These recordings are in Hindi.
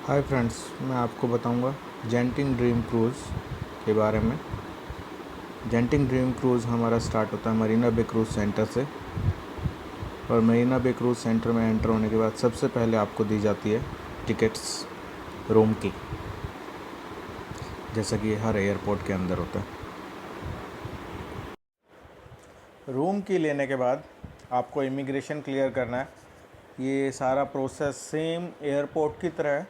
हाय फ्रेंड्स, मैं आपको बताऊंगा जेंटिंग ड्रीम क्रूज़ के बारे में। जेंटिंग ड्रीम क्रूज़ हमारा स्टार्ट होता है मरीना बे क्रूज़ सेंटर से। और मरीना बे क्रूज़ सेंटर में एंटर होने के बाद सबसे पहले आपको दी जाती है टिकट्स रूम की, जैसा कि हर एयरपोर्ट के अंदर होता है। रूम की लेने के बाद आपको इमिग्रेशन क्लियर करना है। ये सारा प्रोसेस सेम एयरपोर्ट की तरह है,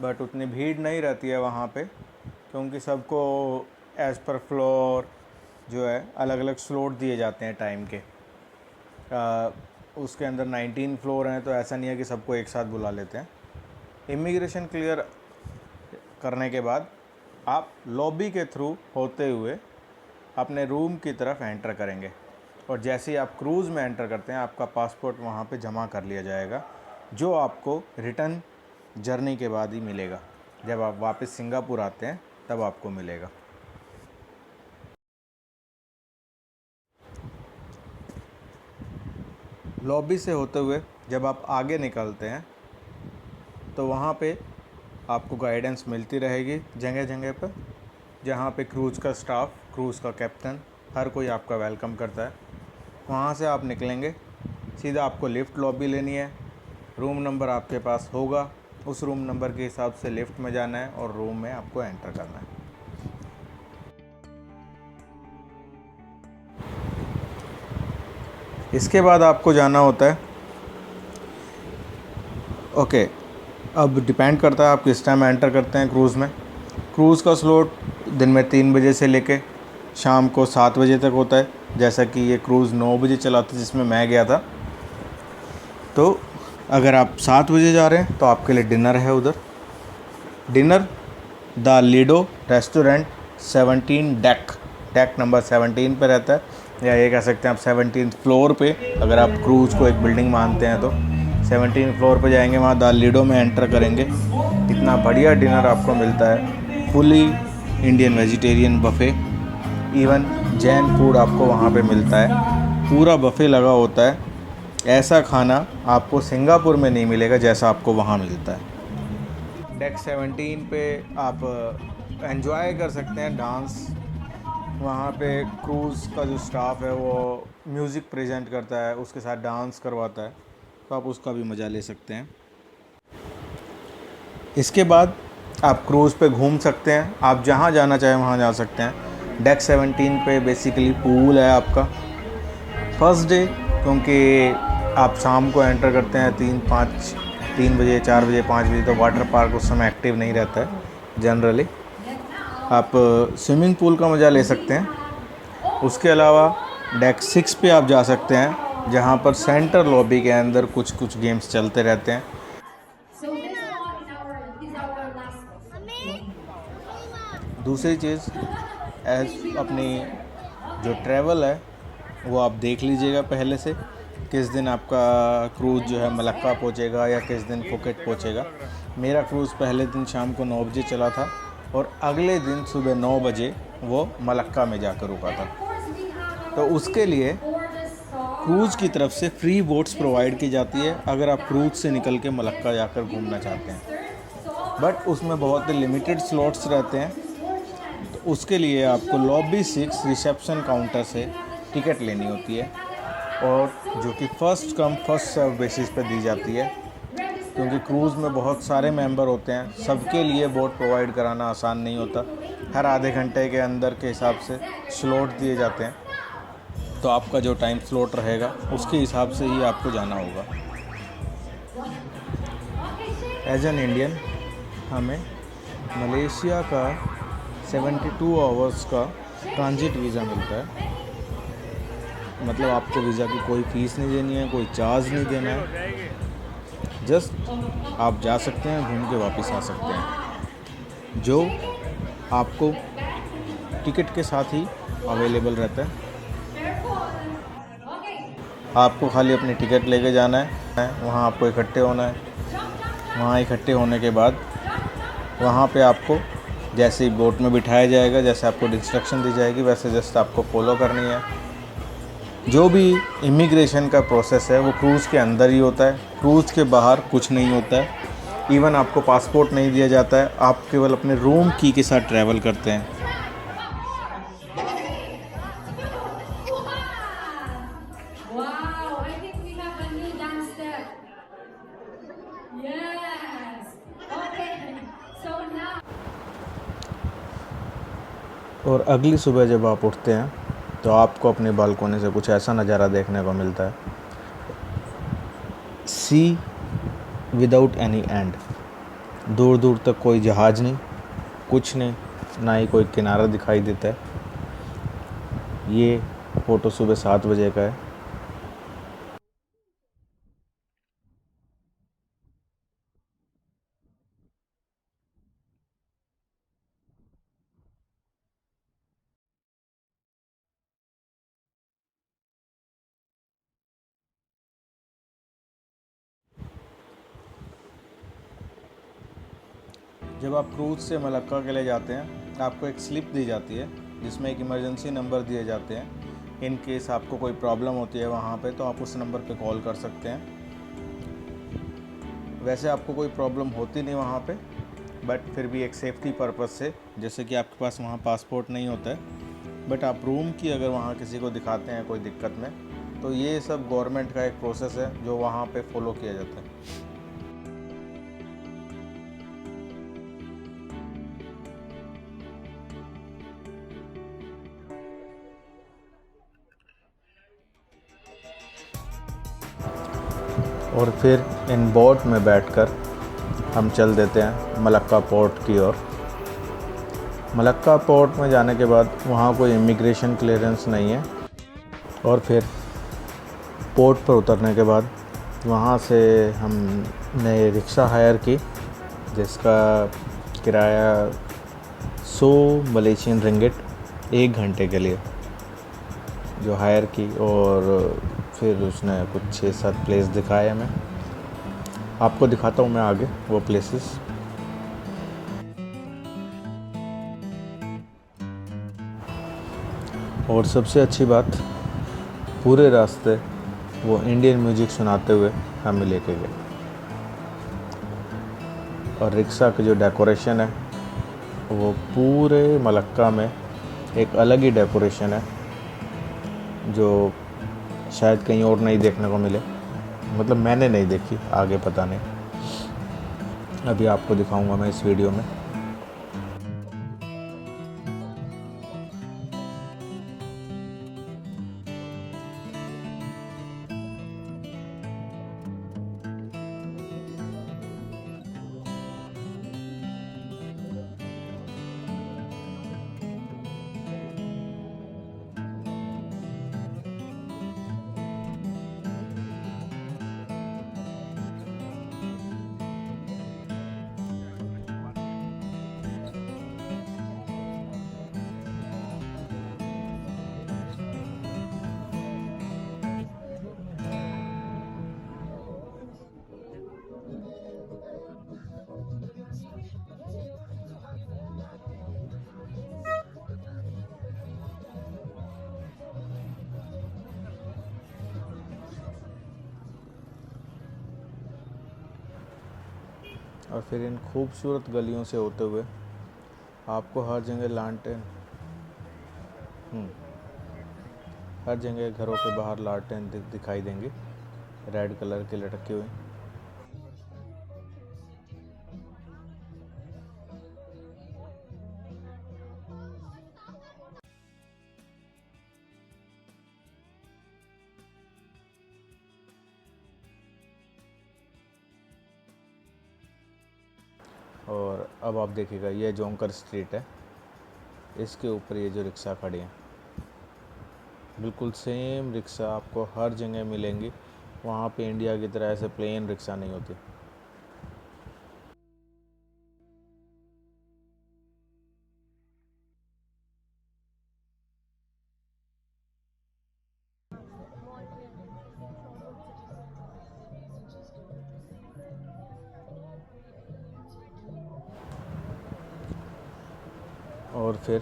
बट उतनी भीड़ नहीं रहती है वहाँ पे, क्योंकि सबको एज़ पर फ्लोर जो है अलग अलग स्लॉट दिए जाते हैं टाइम के। उसके अंदर 19 फ्लोर हैं, तो ऐसा नहीं है कि सबको एक साथ बुला लेते हैं। इमिग्रेशन क्लियर करने के बाद आप लॉबी के थ्रू होते हुए अपने रूम की तरफ एंटर करेंगे, और जैसे ही आप क्रूज़ में एंटर करते हैं आपका पासपोर्ट वहाँ पे जमा कर लिया जाएगा, जो आपको रिटर्न जर्नी के बाद ही मिलेगा। जब आप वापस सिंगापुर आते हैं तब आपको मिलेगा। लॉबी से होते हुए जब आप आगे निकलते हैं तो वहाँ पे आपको गाइडेंस मिलती रहेगी जगह जगह पर, जहाँ पे क्रूज़ का स्टाफ, क्रूज़ का कैप्टन, हर कोई आपका वेलकम करता है। वहाँ से आप निकलेंगे, सीधा आपको लिफ्ट लॉबी लेनी है। रूम नंबर आपके पास होगा, उस रूम नंबर के हिसाब से लिफ्ट में जाना है और रूम में आपको एंटर करना है। इसके बाद आपको जाना होता है अब डिपेंड करता है आप किस टाइम एंटर करते हैं क्रूज़ में। क्रूज़ का स्लॉट दिन में 3 बजे से लेके शाम को 7 बजे तक होता है। जैसा कि ये क्रूज़ 9 बजे चला था जिसमें मैं गया था, तो अगर आप 7 बजे जा रहे हैं तो आपके लिए डिनर है उधर। Dinner the Lido restaurant 17 deck number 17 पे रहता है, या ये कह सकते हैं आप 17th फ्लोर पे। अगर आप क्रूज़ को एक बिल्डिंग मानते हैं तो 17 फ्लोर पे जाएंगे, वहाँ द लिडो में एंटर करेंगे। इतना बढ़िया डिनर आपको मिलता है, fully Indian vegetarian buffet, even Jain food आपको वहाँ पे मिलता है। पूरा बफ़े लगा होता है। ऐसा खाना आपको सिंगापुर में नहीं मिलेगा जैसा आपको वहाँ मिलता है। डेक 17 पे आप एंजॉय कर सकते हैं डांस। वहाँ पे क्रूज़ का जो स्टाफ है वो म्यूज़िक प्रेजेंट करता है, उसके साथ डांस करवाता है, तो आप उसका भी मज़ा ले सकते हैं। इसके बाद आप क्रूज़ पे घूम सकते हैं, आप जहाँ जाना चाहें वहाँ जा सकते हैं। डेक 17 पे बेसिकली पूल है आपका। फर्स्ट डे, क्योंकि आप शाम को एंटर करते हैं 3 बजे, 4 बजे, 5 बजे, तो वाटर पार्क उस समय एक्टिव नहीं रहता है जनरली। आप स्विमिंग पूल का मज़ा ले सकते हैं। उसके अलावा डेक 6 पे आप जा सकते हैं, जहाँ पर सेंटर लॉबी के अंदर कुछ गेम्स चलते रहते हैं। दूसरी चीज़, एज अपनी जो ट्रैवल है वो आप देख लीजिएगा पहले से, किस दिन आपका क्रूज़ जो है मलक्का पहुंचेगा या किस दिन फुकेट पहुंचेगा। मेरा क्रूज़ पहले दिन शाम को 9 बजे चला था और अगले दिन सुबह 9 बजे वो मलक्का में जाकर रुका था। तो उसके लिए क्रूज़ की तरफ से फ्री बोट्स प्रोवाइड की जाती है अगर आप क्रूज़ से निकल के मलक्का जाकर घूमना चाहते हैं, बट उसमें बहुत ही लिमिटेड स्लॉट्स रहते हैं। तो उसके लिए आपको लॉबी 6 रिसेप्शन काउंटर से टिकट लेनी होती है, और जो कि first come first serve basis पे दी जाती है, क्योंकि क्रूज़ में बहुत सारे मेंबर होते हैं, सबके लिए बोट प्रोवाइड कराना आसान नहीं होता। हर आधे घंटे के अंदर के हिसाब से स्लॉट दिए जाते हैं, तो आपका जो टाइम स्लॉट रहेगा उसके हिसाब से ही आपको जाना होगा। एज एन इंडियन हमें मलेशिया का 72 आवर्स का ट्रांजिट वीज़ा मिलता है। मतलब आपको वीज़ा की कोई फ़ीस नहीं देनी है, कोई चार्ज नहीं देना है, जस्ट आप जा सकते हैं, घूम के वापस आ सकते हैं, जो आपको टिकट के साथ ही अवेलेबल रहता है। आपको खाली अपनी टिकट लेके जाना है, वहाँ आपको इकट्ठे होना है। वहाँ इकट्ठे होने के बाद वहाँ पे आपको जैसे ही बोट में बिठाया जाएगा, जैसे आपको इंस्ट्रक्शन दी जाएगी, वैसे जस्ट आपको फॉलो करनी है। जो भी इमिग्रेशन का प्रोसेस है वो क्रूज़ के अंदर ही होता है, क्रूज़ के बाहर कुछ नहीं होता है। इवन आपको पासपोर्ट नहीं दिया जाता है, आप केवल अपने रूम की के साथ ट्रैवल करते हैं। Wow, I think we have a new dance step. Yes. Okay. So now. और अगली सुबह जब आप उठते हैं तो आपको अपनी बालकोनी से कुछ ऐसा नज़ारा देखने को मिलता है, सी विदाउट एनी एंड। दूर दूर तक कोई जहाज़ नहीं, कुछ नहीं, ना ही कोई किनारा दिखाई देता है। ये फ़ोटो सुबह 7 बजे का है। जब आप क्रूज़ से मलक्का के लिए जाते हैं, आपको एक स्लिप दी जाती है जिसमें एक इमरजेंसी नंबर दिए जाते हैं। इन केस आपको कोई प्रॉब्लम होती है वहाँ पे, तो आप उस नंबर पे कॉल कर सकते हैं। वैसे आपको कोई प्रॉब्लम होती नहीं वहाँ पे, बट फिर भी एक सेफ्टी पर्पज़ से, जैसे कि आपके पास वहाँ पासपोर्ट नहीं होता है, बट आप रूम की अगर वहाँ किसी को दिखाते हैं कोई दिक्कत में, तो ये सब गवर्नमेंट का एक प्रोसेस है जो वहाँ पे फॉलो किया जाता है। और फिर इन बोट में बैठकर हम चल देते हैं मलक्का पोर्ट की ओर। मलक्का पोर्ट में जाने के बाद वहाँ कोई इमिग्रेशन क्लियरेंस नहीं है, और फिर पोर्ट पर उतरने के बाद वहाँ से हमने रिक्शा हायर की, जिसका किराया 100 मलेशियन रिंगिट 1 घंटे के लिए जो हायर की। और फिर उसने कुछ 6-7 प्लेस दिखाए हमें। आपको दिखाता हूँ मैं आगे वो प्लेसेस। और सबसे अच्छी बात, पूरे रास्ते वो इंडियन म्यूजिक सुनाते हुए हमें लेके गए। और रिक्शा की जो डेकोरेशन है वो पूरे मलक्का में एक अलग ही डेकोरेशन है, जो शायद कहीं और नहीं देखने को मिले। मतलब मैंने नहीं देखी, आगे पता नहीं, अभी आपको दिखाऊंगा मैं इस वीडियो में। और फिर इन खूबसूरत गलियों से होते हुए आपको हर जगह लालटेन, हर जगह घरों के बाहर लालटेन दिखाई देंगे, रेड कलर के लटके हुए। और अब आप देखिएगा, ये जोंकर स्ट्रीट है, इसके ऊपर ये जो रिक्शा खड़ी हैं, बिल्कुल सेम रिक्शा आपको हर जगह मिलेंगी। वहाँ पे इंडिया की तरह ऐसे प्लेन रिक्शा नहीं होती। और फिर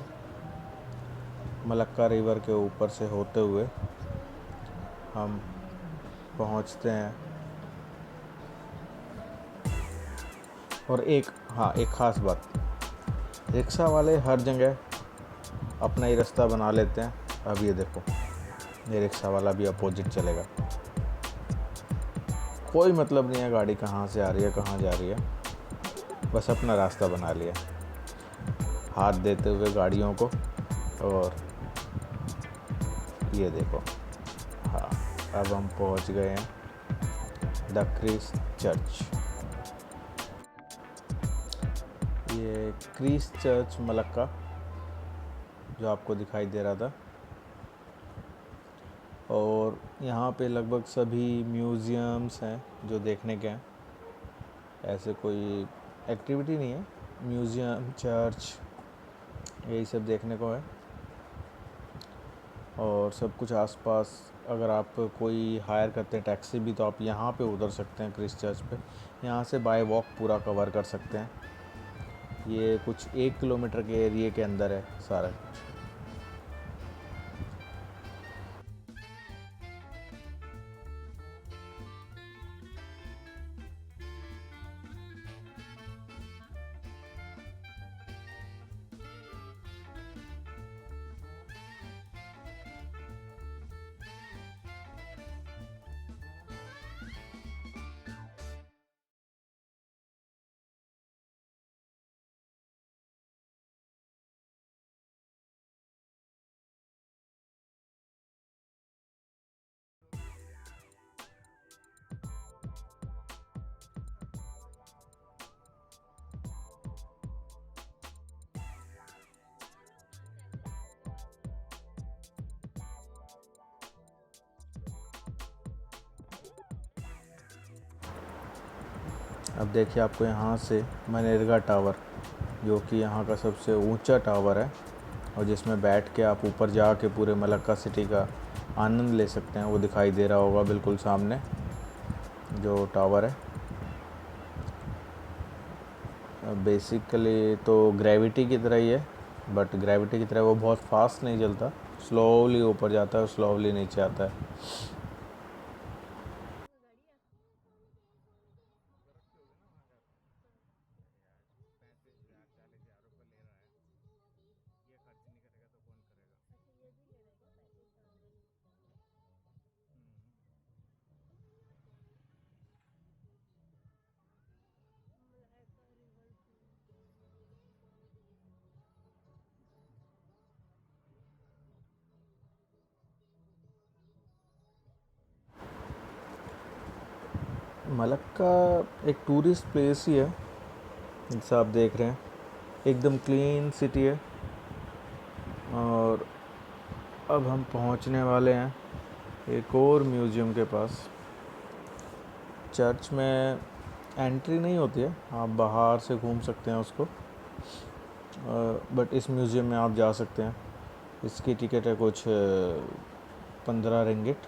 मलक्का रिवर के ऊपर से होते हुए हम पहुँचते हैं और एक हाँ, एक ख़ास बात, रिक्शा वाले हर जगह अपना ही रास्ता बना लेते हैं। अब ये देखो, ये रिक्शा वाला भी अपोजिट चलेगा, कोई मतलब नहीं है गाड़ी कहाँ से आ रही है कहाँ जा रही है, बस अपना रास्ता बना लिया हाथ देते हुए गाड़ियों को। और ये देखो, हाँ, अब हम पहुंच गए हैं द क्रिस्ट चर्च। ये क्रिस्ट चर्च मलक्का जो आपको दिखाई दे रहा था। और यहाँ पे लगभग सभी म्यूज़ियम्स हैं जो देखने के हैं, ऐसे कोई एक्टिविटी नहीं है, म्यूज़ियम चर्च यही सब देखने को है। और सब कुछ आसपास, अगर आप कोई हायर करते हैं टैक्सी भी, तो आप यहाँ पे उतर सकते हैं क्रिस्ट चर्च पे, यहाँ से बाय वॉक पूरा कवर कर सकते हैं। ये कुछ 1 किलोमीटर के एरिए के अंदर है सारा। अब देखिए, आपको यहाँ से मनेरगा टावर, जो कि यहाँ का सबसे ऊंचा टावर है और जिसमें बैठ के आप ऊपर जा के पूरे मलक्का सिटी का आनंद ले सकते हैं, वो दिखाई दे रहा होगा बिल्कुल सामने जो टावर है। बेसिकली तो ग्रेविटी की तरह ही है, बट ग्रेविटी की तरह वो बहुत फास्ट नहीं चलता, स्लोली ऊपर जाता है और स्लोली नीचे आता है। मलक्का एक टूरिस्ट प्लेस ही है, जैसा आप देख रहे हैं, एकदम क्लीन सिटी है। और अब हम पहुंचने वाले हैं एक और म्यूज़ियम के पास। चर्च में एंट्री नहीं होती है, आप बाहर से घूम सकते हैं उसको, बट इस म्यूज़ियम में आप जा सकते हैं। इसकी टिकट है कुछ 15 रिंगिट।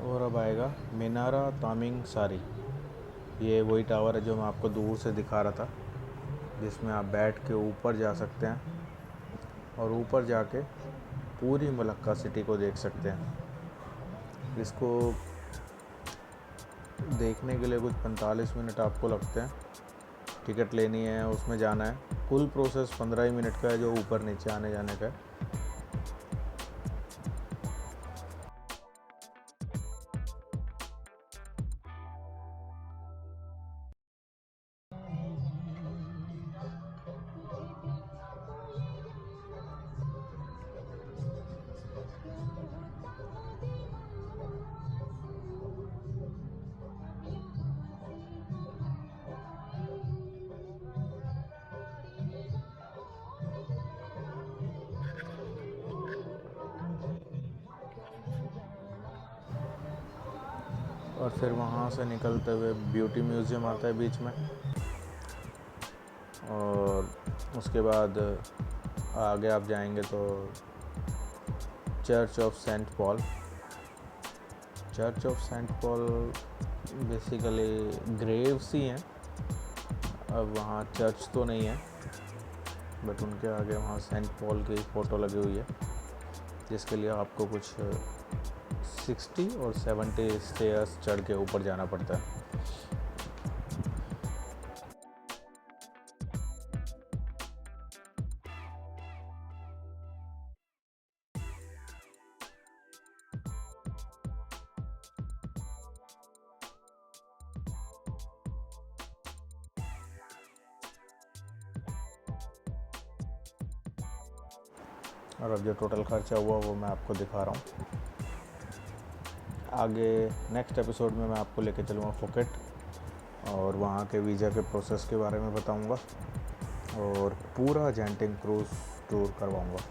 और अब आएगा मिनारा तामिंग सारी। ये वही टावर है जो मैं आपको दूर से दिखा रहा था, जिसमें आप बैठ के ऊपर जा सकते हैं और ऊपर जाके पूरी मलक्का सिटी को देख सकते हैं। इसको देखने के लिए कुछ 45 मिनट आपको लगते हैं। टिकट लेनी है, उसमें जाना है। कुल प्रोसेस 15 ही मिनट का है, जो ऊपर नीचे आने जाने का है। और फिर वहाँ से निकलते हुए ब्यूटी म्यूज़ियम आता है बीच में, और उसके बाद आगे आप जाएंगे तो church of saint Paul. Church of saint Paul basically graves ही हैं, अब वहाँ चर्च तो नहीं है, बट उनके आगे वहाँ सेंट पॉल की फ़ोटो लगी हुई है, जिसके लिए आपको कुछ 60 और 70 स्टेयर्स चढ़ के ऊपर जाना पड़ता है। और अब जो टोटल खर्चा हुआ वो मैं आपको दिखा रहा हूँ। आगे नेक्स्ट एपिसोड में मैं आपको लेके चलूँगा फुकेट और वहाँ के वीज़ा के प्रोसेस के बारे में बताऊँगा और पूरा जेंटिंग क्रूज़ टूर करवाऊँगा।